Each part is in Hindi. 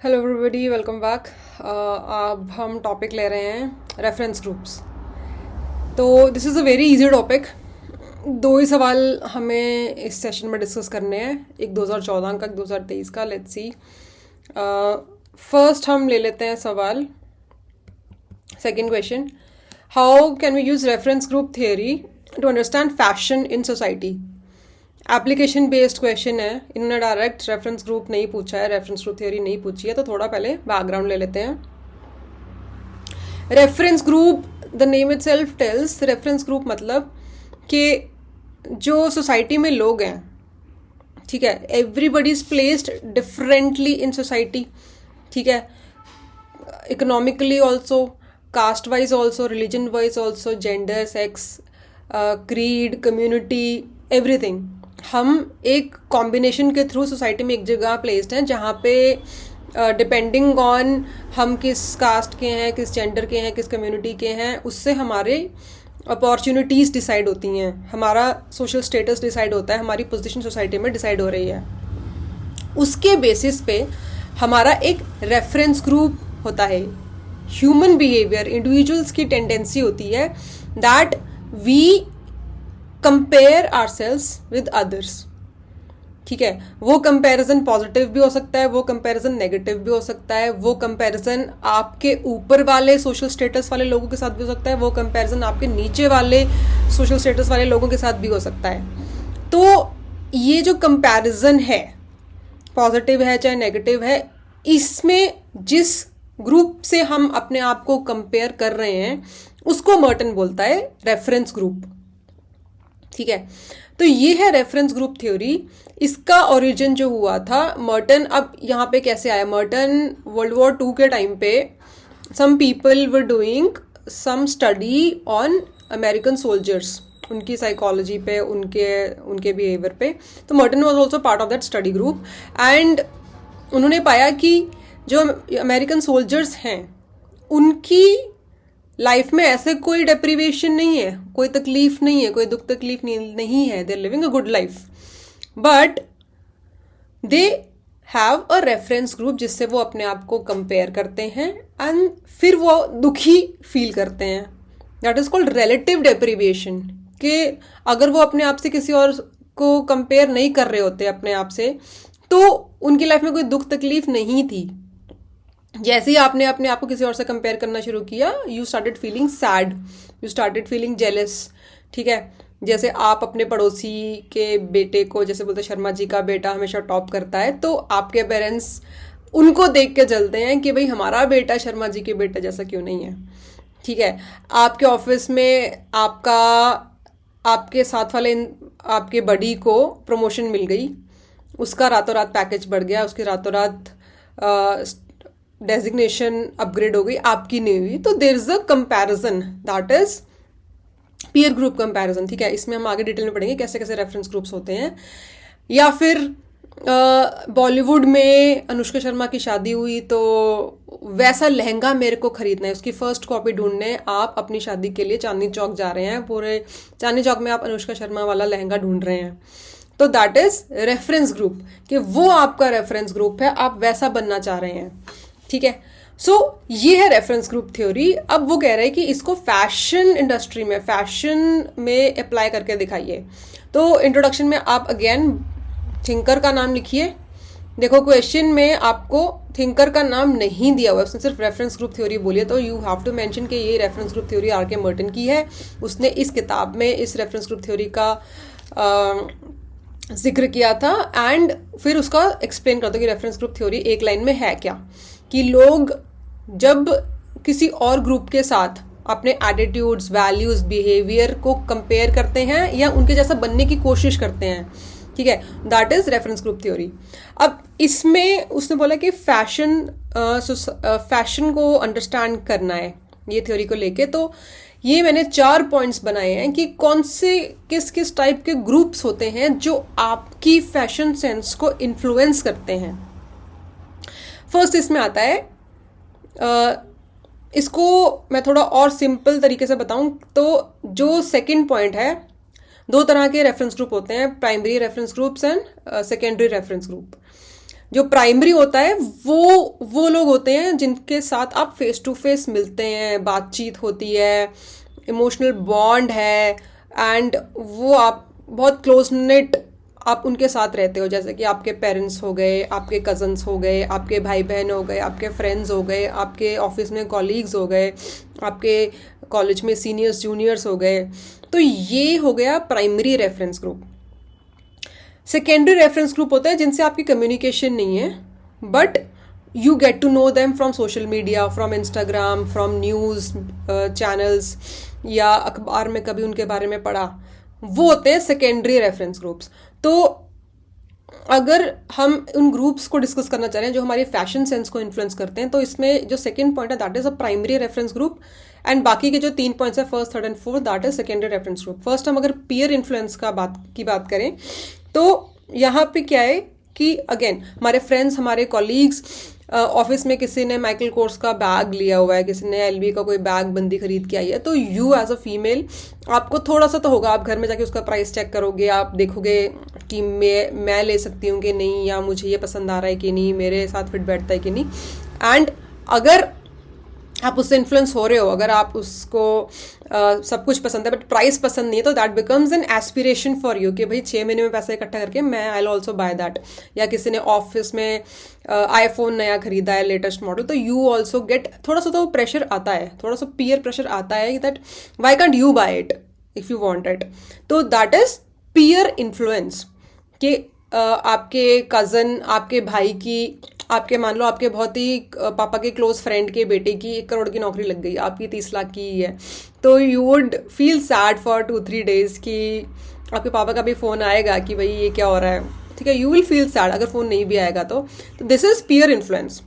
Hello everybody, welcome back. अब हम टॉपिक ले रहे हैं रेफरेंस ग्रुप्स। तो this is a very easy topic. दो ही सवाल हमें इस सेशन में डिस्कस करने हैं, एक 2014 का, एक 2023 का। Let's see. फर्स्ट हम ले लेते हैं सवाल, second question. How can we use reference group theory to understand fashion in society? Application based question है, इन्होंने डायरेक्ट रेफरेंस ग्रुप नहीं पूछा है, रेफरेंस ग्रुप थ्योरी नहीं पूछी है। तो थोड़ा पहले बैकग्राउंड ले लेते हैं। Reference group, the name itself tells, reference group मतलब कि जो सोसाइटी में लोग हैं, ठीक है, everybody is placed differently in society, ठीक है, economically also, caste wise also, religion wise also, gender, sex, creed, community, everything. हम एक कॉम्बिनेशन के थ्रू सोसाइटी में एक जगह प्लेस्ड हैं जहाँ पे डिपेंडिंग ऑन हम किस कास्ट के हैं, किस जेंडर के हैं, किस कम्युनिटी के हैं, उससे हमारे अपॉर्चुनिटीज़ डिसाइड होती हैं, हमारा सोशल स्टेटस डिसाइड होता है, हमारी पोजीशन सोसाइटी में डिसाइड हो रही है। उसके बेसिस पे हमारा एक रेफरेंस ग्रुप होता है। ह्यूमन बिहेवियर, इंडिविजुअल्स की टेंडेंसी होती है that we compare ourselves with others, ठीक है। वो कंपैरिजन पॉजिटिव भी हो सकता है, वो कंपैरिजन नेगेटिव भी हो सकता है, वो कंपैरिजन आपके ऊपर वाले सोशल स्टेटस वाले लोगों के साथ भी हो सकता है, वो कंपैरिजन आपके नीचे वाले सोशल स्टेटस वाले लोगों के साथ भी हो सकता है। तो ये जो कंपैरिजन है, पॉजिटिव है चाहे नेगेटिव है, इसमें जिस ग्रुप से हम अपने आप को कंपेयर कर रहे हैं उसको मर्टन बोलता है रेफरेंस ग्रुप, ठीक है। तो ये है रेफरेंस ग्रुप थ्योरी। इसका ओरिजिन जो हुआ था, मर्टन, अब यहाँ पे कैसे आया? मर्टन वर्ल्ड वॉर 2 के टाइम पे some people were doing some study on American soldiers, उनकी साइकोलॉजी पे, उनके बिहेवियर पे। तो Merton was also part of that study group and उन्होंने पाया कि जो अमेरिकन सोल्जर्स हैं उनकी लाइफ में ऐसे कोई डेप्रीवेशन नहीं है, कोई तकलीफ नहीं है, कोई दुख तकलीफ नहीं है, they are living a good life, but they have a reference group जिससे वो अपने आप को कंपेयर करते हैं एंड फिर वो दुखी फील करते हैं। That is called relative deprivation. कि अगर वो अपने आप से किसी और को कंपेयर नहीं कर रहे होते अपने आप से, तो उनकी लाइफ में कोई दुख तकलीफ नहीं थी। जैसे ही आपने अपने आप को किसी और से कंपेयर करना शुरू किया, you started feeling sad, you started feeling jealous, ठीक है। जैसे आप अपने पड़ोसी के बेटे को, जैसे बोलते शर्मा जी का बेटा हमेशा टॉप करता है, तो आपके पेरेंट्स उनको देख के जलते हैं कि भाई हमारा बेटा शर्मा जी के बेटे जैसा क्यों नहीं है, ठीक है। आपके ऑफिस में आपके साथ वाले आपके बड़ी को प्रमोशन मिल गई, उसका रातों रात पैकेज बढ़ गया, उसकी रातों रात डेजिग्नेशन अपग्रेड हो गई, आपकी नहीं हुई। तो there is a comparison, that is peer group comparison, ठीक है। इसमें हम आगे डिटेल में पढ़ेंगे कैसे कैसे रेफरेंस ग्रुप्स होते हैं। या फिर बॉलीवुड में अनुष्का शर्मा की शादी हुई तो वैसा लहंगा मेरे को खरीदना है, उसकी फर्स्ट कॉपी ढूंढने आप अपनी शादी के लिए चांदनी चौक जा रहे हैं, पूरे चांदनी चौक में आप अनुष्का शर्मा वाला लहंगा ढूंढ रहे हैं। तो दैट इज रेफरेंस ग्रुप, कि वो आपका रेफरेंस ग्रुप है, आप वैसा बनना चाह रहे हैं, ठीक है। सो ये है रेफरेंस ग्रुप थ्योरी। अब वो कह रहे हैं कि इसको फैशन इंडस्ट्री में, फैशन में अप्लाई करके दिखाइए। तो इंट्रोडक्शन में आप अगेन थिंकर का नाम लिखिए। देखो क्वेश्चन में आपको थिंकर का नाम नहीं दिया हुआ है, उसने सिर्फ रेफरेंस ग्रुप थ्योरी बोली है, तो यू हैव टू मेंशन कि ये रेफरेंस ग्रुप थ्योरी आर के मर्टन की है। उसने इस किताब में इस रेफरेंस ग्रुप थ्योरी का जिक्र किया था एंड फिर उसका एक्सप्लेन कर दो कि रेफरेंस ग्रुप थ्योरी एक लाइन में है क्या। कि लोग जब किसी और ग्रुप के साथ अपने एटीट्यूड्स, वैल्यूज, बिहेवियर को कंपेयर करते हैं या उनके जैसा बनने की कोशिश करते हैं, ठीक है, that is reference group theory. अब इसमें उसने बोला कि फैशन को अंडरस्टैंड करना है ये थ्योरी को लेके। तो ये मैंने 4 पॉइंट्स बनाए हैं कि कौन से किस किस टाइप के ग्रुप्स होते हैं जो आपकी फैशन सेंस को इन्फ्लुएंस करते हैं। फर्स्ट इसमें आता है, इसको मैं थोड़ा और सिंपल तरीके से बताऊं तो जो सेकंड पॉइंट है, 2 तरह के रेफरेंस ग्रुप होते हैं, primary reference groups and secondary reference group. जो प्राइमरी होता है वो लोग होते हैं जिनके साथ आप फेस टू फेस मिलते हैं, बातचीत होती है, इमोशनल बॉन्ड है, एंड वो आप बहुत क्लोज नेट आप उनके साथ रहते हो, जैसे कि आपके पेरेंट्स हो गए, आपके कजन्स हो गए, आपके भाई बहन हो गए, आपके फ्रेंड्स हो गए, आपके ऑफिस में कॉलीग्स हो गए, आपके कॉलेज में सीनियर्स जूनियर्स हो गए। तो ये हो गया primary reference group. Secondary reference group होता है जिनसे आपकी कम्युनिकेशन नहीं है, but you get to know them from social media, from Instagram, from news channels, या अखबार में कभी उनके बारे में पढ़ा। वो होते हैं सेकेंडरी रेफरेंस ग्रुप्स। तो अगर हम उन ग्रुप्स को डिस्कस करना चाह रहे हैं जो हमारे फैशन सेंस को इन्फ्लुएंस करते हैं, तो इसमें जो सेकंड पॉइंट है that is a primary reference group, and बाकी के जो 3 पॉइंट्स है first, third and fourth, that is secondary reference group. First हम अगर पीयर इन्फ्लुएंस की बात करें, तो यहाँ पे क्या है कि अगेन हमारे फ्रेंड्स, हमारे कॉलीग्स, ऑफिस में किसी ने माइकल कोर्स का बैग लिया हुआ है, किसी ने एलवी का कोई बैग बंदी खरीद के आई है, तो यू एज अ फीमेल आपको थोड़ा सा तो होगा, आप घर में जाके उसका प्राइस चेक करोगे, आप देखोगे कि मैं ले सकती हूँ कि नहीं, या मुझे ये पसंद आ रहा है कि नहीं, मेरे साथ फिट बैठता है कि नहीं। एंड अगर आप उससे इन्फ्लुएंस हो रहे हो, अगर आप उसको सब कुछ पसंद है बट प्राइस पसंद नहीं है, तो that becomes N aspiration for you कि भाई 6 महीने में पैसा इकट्ठा करके मैं I will also by that. या किसी ने ऑफिस में आईफोन नया खरीदा है, लेटेस्ट मॉडल, तो यू ऑल्सो गेट, थोड़ा सा तो प्रेशर आता है, थोड़ा सा पीयर प्रेशर आता है that why can't you buy it if you want it. तो दैट इज पीयर इन्फ्लुएंस कि आपके कज़न, आपके भाई की, आपके मान लो आपके बहुत ही पापा के क्लोज फ्रेंड के बेटे की 1 करोड़ की नौकरी लग गई, आपकी 30 लाख की ही है, तो you would feel sad for 2-3 days कि आपके पापा का भी फ़ोन आएगा कि भाई ये क्या हो रहा है, ठीक है, यू विल फील सैड अगर फ़ोन नहीं भी आएगा तो this is peer influence.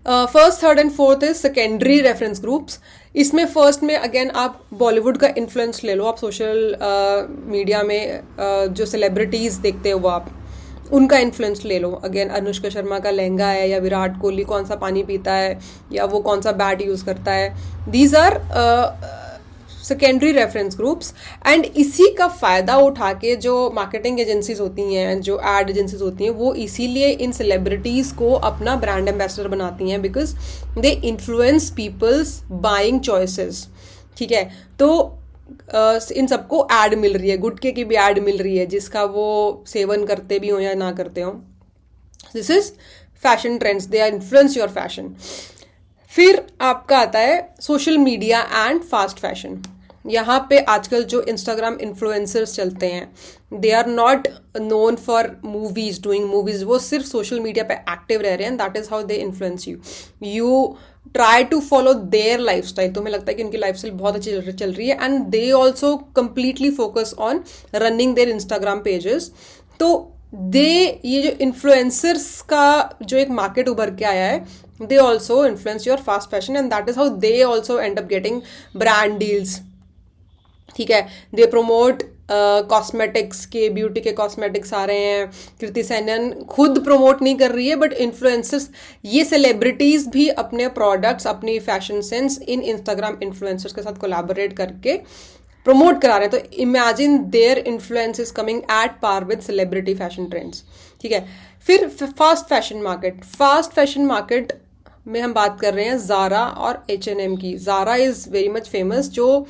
First, third and fourth is secondary reference groups. इसमें फर्स्ट में अगेन आप बॉलीवुड का इन्फ्लुएंस ले लो, आप सोशल मीडिया में जो सेलिब्रिटीज़ देखते हो वो आप उनका इन्फ्लुएंस ले लो। अगेन अनुष्का शर्मा का लहंगा है, या विराट कोहली कौन सा पानी पीता है, या वो कौन सा बैट यूज़ करता है, these are secondary reference groups. And इसी का फ़ायदा उठा के जो मार्केटिंग एजेंसीज होती हैं, जो एड एजेंसीज होती हैं, वो इसीलिए इन सेलिब्रिटीज़ को अपना ब्रांड एम्बेसडर बनाती हैं, because they influence people's buying choices. ठीक है, तो इन सबको ऐड मिल रही है, गुटके की भी ऐड मिल रही है, जिसका वो सेवन करते भी हो या ना करते हो। This is fashion trends, they are influence your fashion. फिर आपका आता है social media and fast fashion. यहाँ पे आजकल जो इंस्टाग्राम इन्फ्लुएंसर्स चलते हैं, they are not known for movies, doing movies, वो सिर्फ सोशल मीडिया पे एक्टिव रह रहे हैं, that is how they influence you. You try to follow their lifestyle, तुम्हें लगता है कि उनकी लाइफ स्टाइल बहुत अच्छी चल रही है, and they also completely focus on running their Instagram pages. तो ये जो इन्फ्लुएंसर्स का जो एक मार्केट उभर के आया है, they also influence your fast fashion, and that is how they also and up getting brand deals. ठीक है, दे प्रोमोट कॉस्मेटिक्स के, ब्यूटी के कॉस्मेटिक्स आ रहे हैं, कृति सैनन खुद प्रमोट नहीं कर रही है, बट इन्फ्लुएंसर्स, ये सेलिब्रिटीज भी अपने प्रोडक्ट्स, अपनी फैशन सेंस इन इंस्टाग्राम इन्फ्लुएंसर्स के साथ कोलैबोरेट करके प्रमोट करा रहे हैं। तो imagine their influence is coming at par with celebrity fashion trends. ठीक है, फिर fast fashion market. Fast fashion market में हम बात कर रहे हैं ज़ारा और H&M की। Zara is very much famous, जो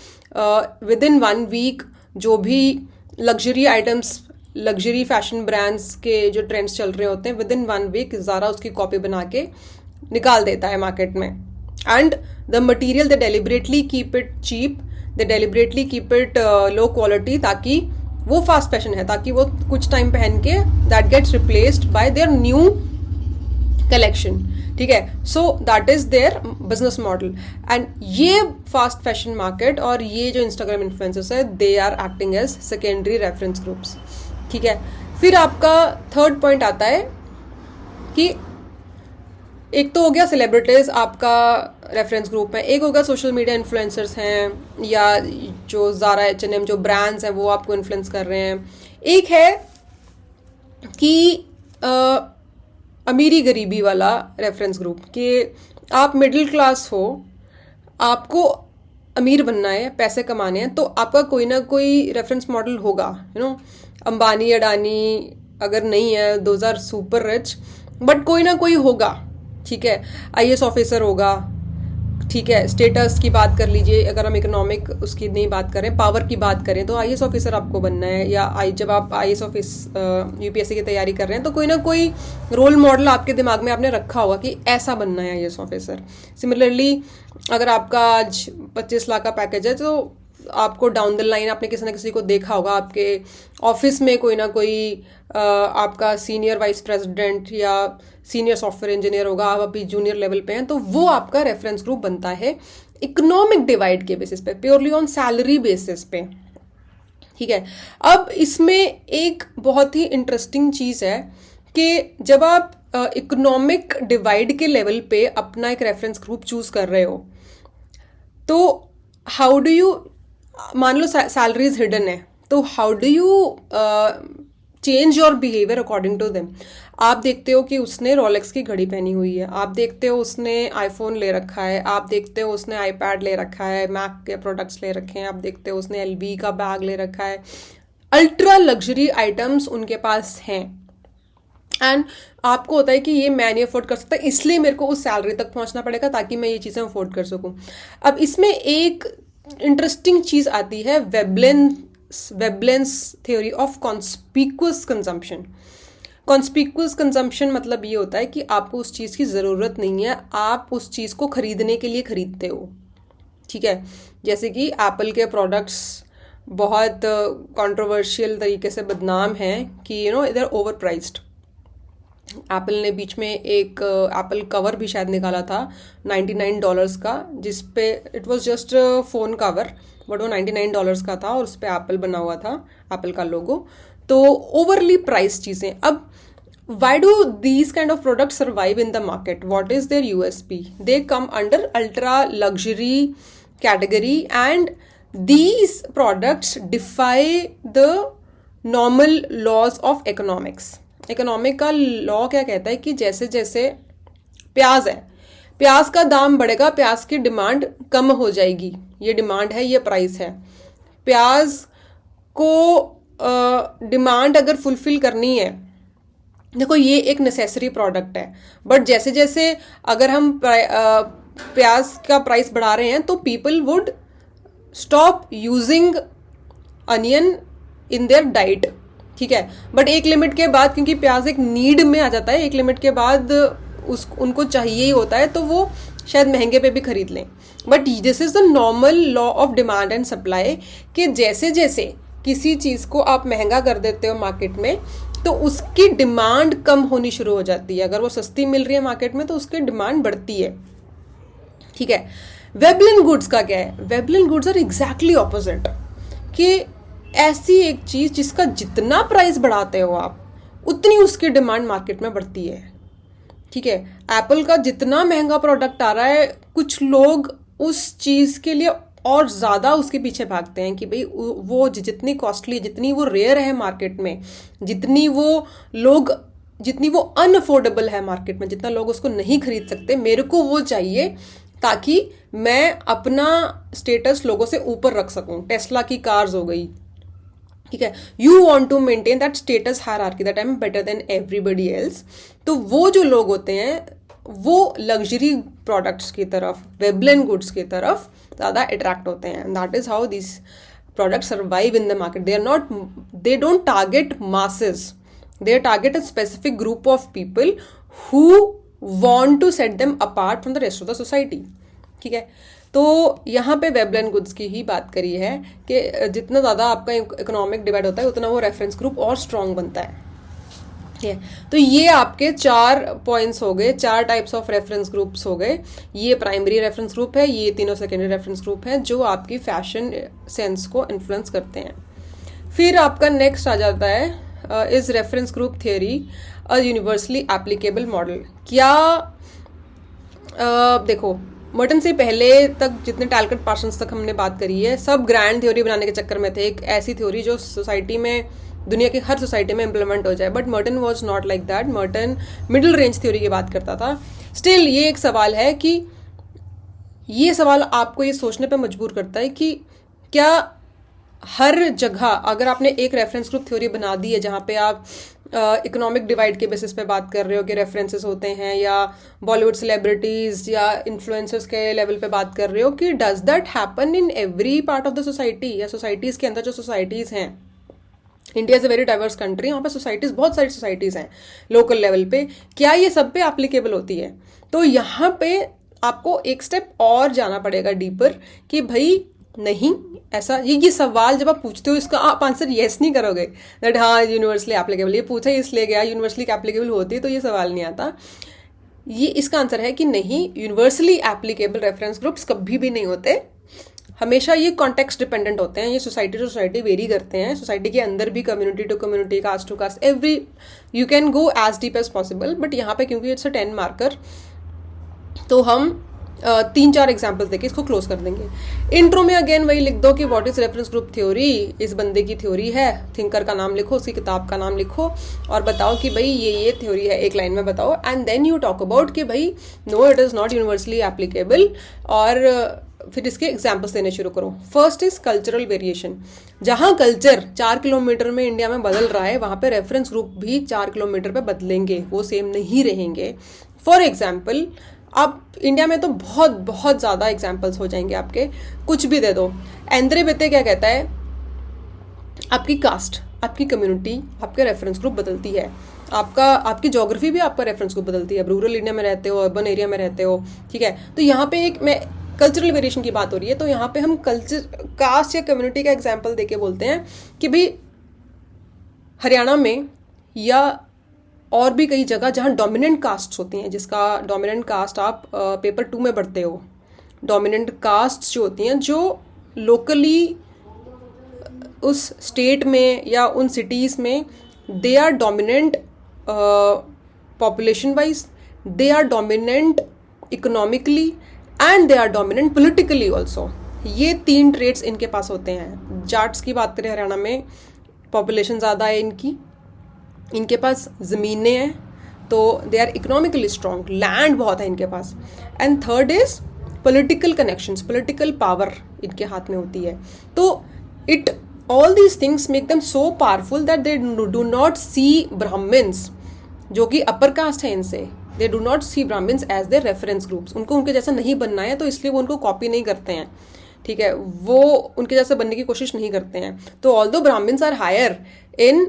विद इन 1 वीक जो भी luxury items, luxury fashion brands के जो ट्रेंड्स चल रहे होते हैं, विद इन 1 वीक ज़ारा उसकी कॉपी बना के निकाल देता है मार्केट में। And the material they deliberately keep it cheap, they deliberately keep it low quality, ताकि वो फास्ट फैशन है, ताकि वो कुछ टाइम पहन के that gets replaced by their new collection. ठीक है, so that is their business model. And ये फास्ट फैशन मार्केट और ये जो इंस्टाग्राम इन्फ्लुएंसर्स है, they are acting as secondary reference groups. ठीक है, फिर आपका थर्ड पॉइंट आता है कि एक तो हो गया सेलिब्रिटीज आपका रेफरेंस ग्रुप है, एक होगा सोशल मीडिया इन्फ्लुएंसर्स हैं, या जो ज़ारा H&M जो ब्रांड्स हैं वो आपको इन्फ्लुएंस कर रहे हैं। एक है कि अमीरी गरीबी वाला रेफरेंस ग्रुप, कि आप मिडिल क्लास हो, आपको अमीर बनना है, पैसे कमाने हैं, तो आपका कोई ना कोई रेफरेंस मॉडल होगा। अंबानी, अडानी, अगर नहीं है, those are super rich, but कोई ना कोई होगा, ठीक है, आईएएस ऑफिसर होगा, ठीक है, स्टेटस की बात कर लीजिए, अगर हम इकोनॉमिक उसकी नहीं बात करें, पावर की बात करें, तो आईएएस ऑफिसर आपको बनना है, या जब आप आईएएस ऑफिस यूपीएससी की तैयारी कर रहे हैं तो कोई ना कोई रोल मॉडल आपके दिमाग में आपने रखा होगा कि ऐसा बनना है आईएएस ऑफिसर। सिमिलरली अगर आपका आज 25 लाख का पैकेज है तो आपको डाउन द लाइन आपने किसी ना किसी को देखा होगा आपके ऑफिस में, कोई ना कोई आपका सीनियर वाइस प्रेसिडेंट या सीनियर सॉफ्टवेयर इंजीनियर होगा, आप अभी जूनियर लेवल पे हैं, तो वो आपका रेफरेंस ग्रुप बनता है इकोनॉमिक डिवाइड के बेसिस पे, प्योरली ऑन सैलरी बेसिस पे, ठीक है। अब इसमें एक बहुत ही इंटरेस्टिंग चीज़ है कि जब आप इकोनॉमिक डिवाइड के लेवल पे अपना एक रेफरेंस ग्रुप चूज कर रहे हो, तो हाउ डू यू, मान लो सैलरीज हिडन है, तो how do you change your behaviour according to them. आप देखते हो कि उसने रोलेक्स की घड़ी पहनी हुई है, आप देखते हो उसने आईफोन ले रखा है, आप देखते हो उसने आईपैड ले रखा है, मैक के प्रोडक्ट्स ले रखे हैं, आप देखते हो उसने एलवी का बैग ले रखा है, अल्ट्रा लग्जरी आइटम्स उनके पास हैं, एंड आपको होता है कि ये मैं नहीं अफोर्ड कर सकता, इसलिए मेरे को उस सैलरी तक पहुंचना पड़ेगा ताकि मैं ये चीज़ें अफोर्ड कर सकूं। अब इसमें एक इंटरेस्टिंग चीज़ आती है Veblen's theory of conspicuous consumption. Conspicuous consumption मतलब ये होता है कि आपको उस चीज़ की ज़रूरत नहीं है, आप उस चीज़ को खरीदने के लिए खरीदते हो, ठीक है। जैसे कि एप्पल के प्रोडक्ट्स बहुत कंट्रोवर्शियल तरीके से बदनाम हैं कि इधर ओवर प्राइस्ड। एप्पल ने बीच में एक एप्पल कवर भी शायद निकाला था $99 का, जिस पे it was just phone cover, but वो $99 का था और उस पर एप्पल बना हुआ था, एप्पल का लोगो। तो ओवरली प्राइस चीज़ें। अब why do these kind of products survive in the market? What is their USP? They come under ultra luxury category, and these products defy the normal laws of economics. Economic का लॉ क्या कहता है कि जैसे जैसे प्याज है, प्याज का दाम बढ़ेगा, प्याज की डिमांड कम हो जाएगी, ये डिमांड है, ये प्राइस है। प्याज को डिमांड अगर फुलफिल करनी है, देखो ये एक नेसेसरी प्रोडक्ट है, बट जैसे जैसे अगर हम प्याज का प्राइस बढ़ा रहे हैं तो people would stop using onion in their diet, ठीक है। बट एक लिमिट के बाद, क्योंकि प्याज एक नीड में आ जाता है, एक लिमिट के बाद उनको चाहिए ही होता है, तो वो शायद महंगे पे भी खरीद लें। But this is the normal law of demand and supply कि जैसे जैसे किसी चीज़ को आप महंगा कर देते हो मार्केट में, तो उसकी डिमांड कम होनी शुरू हो जाती है। अगर वो सस्ती मिल रही है मार्केट में तो उसकी डिमांड बढ़ती है, ठीक है। वेबलिन गुड्स का क्या है? Veblen goods are exactly opposite, कि ऐसी एक चीज़ जिसका जितना प्राइस बढ़ाते हो आप उतनी उसकी डिमांड मार्केट में बढ़ती है, ठीक है। एप्पल का जितना महंगा प्रोडक्ट आ रहा है, कुछ लोग उस चीज़ के लिए और ज़्यादा उसके पीछे भागते हैं कि भाई वो जितनी कॉस्टली, जितनी वो रेयर है मार्केट में, जितनी वो अनअफोर्डेबल है मार्केट में, जितना लोग उसको नहीं खरीद सकते, मेरे को वो चाहिए ताकि मैं अपना स्टेटस लोगों से ऊपर रख सकूं। टेस्ला की कार्स हो गई, ठीक है। You want to maintain that status hierarchy, that I am better than everybody else. तो वो जो लोग होते हैं वो लग्जरी प्रोडक्ट्स की तरफ, वेबलिन गुड्स की तरफ ज़्यादा अट्रैक्ट होते हैं। That is how this product survive in the market. They don't target masses, they target a specific group of people who want to set them apart from the rest of the society, ठीक है। तो यहाँ पे वेबलिन गुड्स की ही बात करी है कि जितना ज़्यादा आपका इकोनॉमिक डिवाइड होता है उतना वो रेफरेंस ग्रुप और स्ट्रॉन्ग बनता है, ठीक है। तो ये आपके 4 पॉइंट्स हो गए, 4 टाइप्स ऑफ रेफरेंस ग्रुप्स हो गए। ये प्राइमरी रेफरेंस ग्रुप है, ये तीनों सेकेंडरी रेफरेंस ग्रुप हैं जो आपकी फैशन सेंस को इन्फ्लुएंस करते हैं। फिर आपका नेक्स्ट आ जाता है is reference group theory a universally applicable model. क्या देखो, मर्टन से पहले तक जितने टैलकट पार्सन्स तक हमने बात करी है, सब ग्रैंड थ्योरी बनाने के चक्कर में थे, एक ऐसी थ्योरी जो सोसाइटी में, दुनिया की हर सोसाइटी में इम्प्लीमेंट हो जाए। But Merton was not like that. Merton middle range theory की बात करता था। स्टिल ये एक सवाल है कि ये सवाल आपको ये सोचने पर मजबूर करता है कि क्या हर जगह, अगर आपने एक रेफरेंस ग्रुप थ्योरी बना दी है जहाँ पे आप इकोनॉमिक डिवाइड के बेसिस पे बात कर रहे हो कि रेफरेंसेस होते हैं, या बॉलीवुड सेलिब्रिटीज या इन्फ्लुएंसर्स के लेवल पे बात कर रहे हो, कि does that happen in every part of the society, या सोसाइटीज़ के अंदर जो सोसाइटीज़ हैं, India is a very diverse country, वहाँ पे सोसाइटीज़, बहुत सारी सोसाइटीज़ हैं लोकल लेवल पे, क्या ये सब पे एप्लीकेबल होती है? तो यहाँ पे आपको एक स्टेप और जाना पड़ेगा डीपर, कि भाई नहीं, ऐसा ये सवाल जब आप पूछते हो इसका आप आंसर येस नहीं करोगे दैट हाँ यूनिवर्सली एप्लीकेबल, ये पूछा इसलिए गया यूनिवर्सली एप्लीकेबल होती है, तो ये सवाल नहीं आता। ये इसका आंसर है कि नहीं, यूनिवर्सली एप्लीकेबल रेफरेंस ग्रुप्स कभी भी नहीं होते, हमेशा ये कॉन्टेक्स्ट डिपेंडेंट होते हैं, ये सोसाइटी टू सोसाइटी वेरी करते हैं, सोसाइटी के अंदर भी, community to community, caste to caste, every you can go as deep as possible, but यहाँ पे क्योंकि इट्स अ 10 मार्कर, तो हम 3-4 एग्जाम्पल्स देके इसको क्लोज कर देंगे। इंट्रो में अगेन वही लिख दो कि what is reference group theory, इस बंदे की थ्योरी है, थिंकर का नाम लिखो, उसकी किताब का नाम लिखो और बताओ कि भाई ये थ्योरी है, एक लाइन में बताओ, and then you talk about कि भाई no it is not universally applicable, और फिर इसके एग्जाम्पल्स देने शुरू करो। फर्स्ट इज कल्चरल वेरिएशन, जहाँ कल्चर 4 किलोमीटर में इंडिया में बदल रहा है, वहाँ पे रेफरेंस ग्रुप भी 4 किलोमीटर पे बदलेंगे, वो सेम नहीं रहेंगे। फॉर एग्जाम्पल, आप इंडिया में तो बहुत बहुत ज़्यादा एग्जाम्पल्स हो जाएंगे आपके, कुछ भी दे दो। एंद्रे बेते क्या कहता है, आपकी कास्ट, आपकी कम्युनिटी, आपके रेफरेंस ग्रुप बदलती है, आपकी ज्योग्राफी भी आपका रेफरेंस ग्रुप बदलती है, रूरल इंडिया में रहते हो, अर्बन एरिया में रहते हो, ठीक है। तो यहाँ पे एक मैं कल्चरल वेरिएशन की बात हो रही है, तो यहाँ पे हम कास्ट या कम्युनिटी का एग्जाम्पल देके बोलते हैं कि भाई हरियाणा में या और भी कई जगह जहाँ डोमिनेंट कास्ट होती हैं, जिसका डोमिनेंट कास्ट आप पेपर 2 में पढ़ते हो, डोमिनेंट कास्ट जो होती हैं जो लोकली उस स्टेट में या उन सिटीज़ में they are dominant population wise, they are dominant economically and they are dominant politically also. ये 3 ट्रेड्स इनके पास होते हैं। जाट्स की बात करें, हरियाणा में पॉपुलेशन ज़्यादा है इनके पास ज़मीनें हैं, तो they are economically strong, land बहुत है इनके पास। And third is political connections, political power इनके हाथ में होती है। तो it all these things make them so powerful that they do not see Brahmins, जो कि अपर कास्ट है इनसे, they do not see Brahmins as their reference groups. उनको उनके जैसा नहीं बनना है, तो इसलिए वो उनको कॉपी नहीं करते हैं, ठीक है, वो उनके जैसे बनने की कोशिश नहीं करते हैं। तो although Brahmins are higher in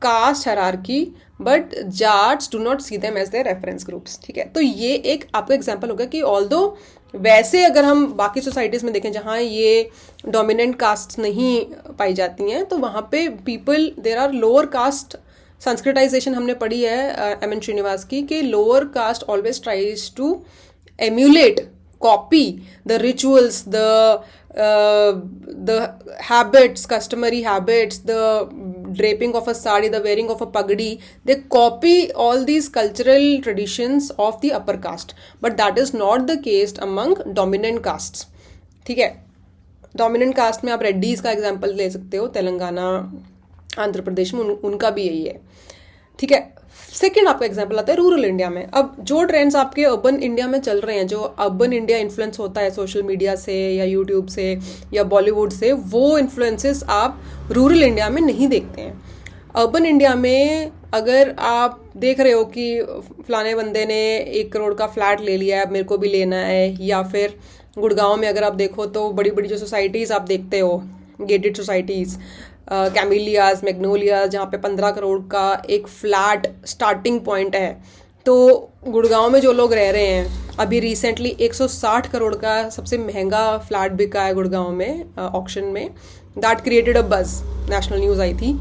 caste hierarchy, but Jats do not see them as their reference groups, ठीक है। तो ये एक आपका एग्जांपल होगा कि ऑल्दो वैसे अगर हम बाकी सोसाइटीज़ में देखें जहाँ ये डोमिनेंट कास्ट नहीं पाई जाती हैं, तो वहाँ पे people, there are lower caste, Sanskritisation हमने पढ़ी है एम एन श्रीनिवास की, कि lower caste always tries to emulate, copy the rituals, the habits, customary habits, the draping of a sari, the wearing of a pagdi. They copy all these cultural traditions of the upper caste, but that is not the case among dominant castes, ठीक है। dominant caste में आप रेड्डीज का एग्जाम्पल ले सकते हो, तेलंगाना, आंध्र प्रदेश में उनका भी यही है, ठीक है। सेकेंड आपका एग्जाम्पल आता है रूरल इंडिया में। अब जो ट्रेंड्स आपके अर्बन इंडिया में चल रहे हैं, जो अर्बन इंडिया इन्फ्लुएंस होता है सोशल मीडिया से या यूट्यूब से या बॉलीवुड से, वो इन्फ्लुएंसेस आप रूरल इंडिया में नहीं देखते हैं। अर्बन इंडिया में अगर आप देख रहे हो कि फलाने बंदे ने 1 करोड़ का फ्लैट ले लिया है, अब मेरे को भी लेना है, या फिर गुड़गांव में अगर आप देखो तो बड़ी बड़ी जो सोसाइटीज़ आप देखते हो, गेटेड सोसाइटीज़, कैमिलियाज, मैग्नोलियाज, जहाँ पे 15 करोड़ का एक फ्लैट स्टार्टिंग पॉइंट है, तो गुड़गांव में जो लोग रह रहे हैं, अभी रिसेंटली 160 करोड़ का सबसे महंगा फ्लैट बिका है गुड़गांव में ऑक्शन में, दैट क्रिएटेड अ बज, नेशनल न्यूज़ आई थी।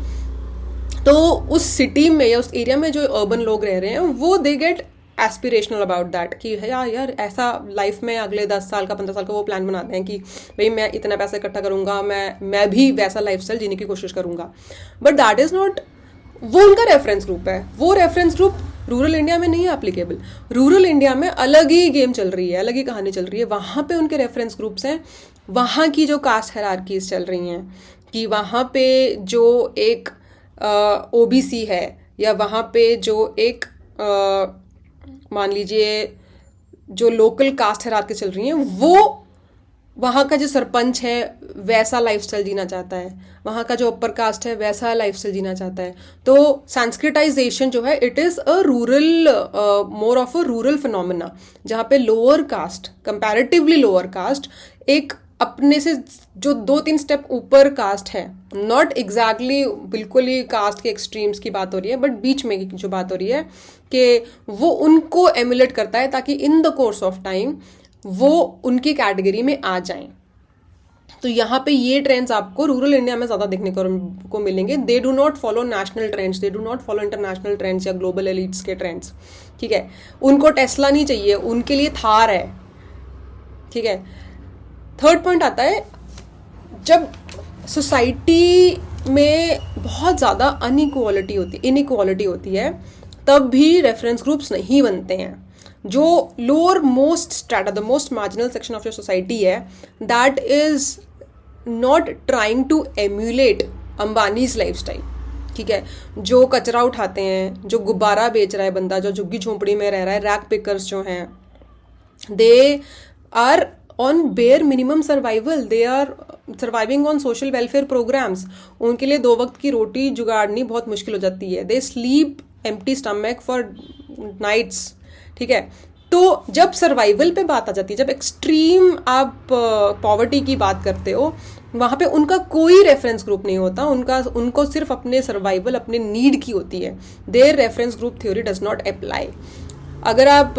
तो उस सिटी में या उस एरिया में जो अर्बन लोग रह रहे हैं, वो they get aspirational about that कि यार ऐसा लाइफ में अगले 10 साल का 15 साल का वो प्लान बनाते हैं कि भाई मैं इतना पैसा इकट्ठा करूंगा, मैं भी वैसा लाइफस्टाइल जीने की कोशिश करूंगा, बट दैट इज़ नॉट, वो उनका रेफरेंस ग्रुप है। वो रेफरेंस ग्रुप रूरल इंडिया में नहीं है एप्लीकेबल। रूरल इंडिया में अलग ही गेम चल रही है, अलग ही कहानी चल रही है, वहाँ पे उनके रेफरेंस ग्रुप्स हैं, वहाँ की जो कास्ट हायरार्कीज चल रही हैं, कि वहाँ पे जो एक ओबीसी है, या वहाँ पे जो एक मान लीजिए जो लोकल कास्ट हायरार्की चल रही हैं, वहाँ का जो सरपंच है वैसा लाइफस्टाइल जीना चाहता है, वहाँ का जो अपर कास्ट है वैसा लाइफस्टाइल जीना चाहता है। तो संस्कृताइजेशन जो है it is a rural, more of a rural phenomena, जहाँ पे lower caste, comparatively lower caste एक अपने से जो 2-3 स्टेप ऊपर कास्ट है, नॉट एग्जैक्टली बिल्कुल ही कास्ट के एक्सट्रीम्स की बात हो रही है, बट बीच में की जो बात हो रही है कि वो उनको एमुलेट करता है ताकि in the course of time वो उनकी कैटेगरी में आ जाएं। तो यहाँ पे ये ट्रेंड्स आपको रूरल इंडिया में ज़्यादा देखने को मिलेंगे। दे do not follow national trends, they do not follow international trends या ग्लोबल एलिट्स के ट्रेंड्स, ठीक है। उनको टेस्ला नहीं चाहिए, उनके लिए थार है, ठीक है। थर्ड पॉइंट आता है, जब सोसाइटी में बहुत ज़्यादा इनइक्वालिटी होती है तब भी रेफरेंस ग्रुप्स नहीं बनते हैं। जो lower most strata, the most marginal section of your society है, that is not trying to emulate Ambani's lifestyle, ठीक है। जो कचरा उठाते हैं, जो गुब्बारा बेच रहा है बंदा, जो झुग्गी झोंपड़ी में रह रहा है, रैक पिकर्स जो हैं, they are on bare minimum survival, they are surviving on social welfare programmes. उनके लिए 2 वक्त की रोटी जुगाड़नी बहुत मुश्किल हो जाती है। They sleep empty stomach for nights, ठीक है। तो जब सर्वाइवल पे बात आ जाती है, जब एक्सट्रीम आप पॉवर्टी की बात करते हो, वहाँ पे उनका कोई रेफरेंस ग्रुप नहीं होता, उनको सिर्फ अपने सर्वाइवल, अपने नीड की होती है। Their reference group theory does not apply. अगर आप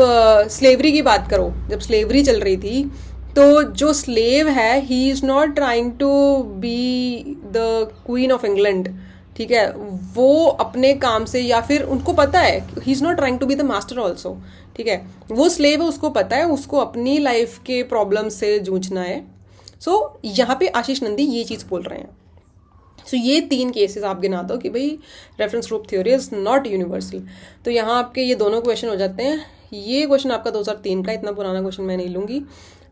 स्लेवरी की बात करो, जब स्लेवरी चल रही थी तो जो स्लेव है he is not trying to be the queen of England, ठीक है। वो अपने काम से, या फिर उनको पता है he is not trying to be the master also, ठीक है। वो स्लेव है, उसको पता है उसको अपनी लाइफ के प्रॉब्लम से जूझना है। सो यहाँ पे आशीष नंदी ये चीज़ बोल रहे हैं। सो ये 3 केसेस आप गिना दो कि भाई reference group theory is not universal. तो यहाँ आपके ये दोनों क्वेश्चन हो जाते हैं। ये क्वेश्चन आपका 2003 का, इतना पुराना क्वेश्चन मैं नहीं लूँगी।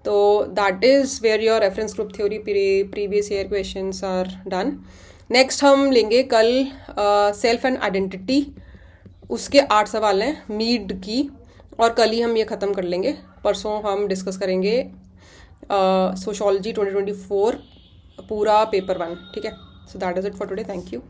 तो that is where your reference group theory previous year questions are done. Next हम लेंगे कल सेल्फ एंड आइडेंटिटी, उसके 8 सवाल हैं मीड की, और कल ही हम ये ख़त्म कर लेंगे। परसों हम डिस्कस करेंगे सोशियोलॉजी 2024 पूरा पेपर 1, ठीक है। So that is it for today, thank you.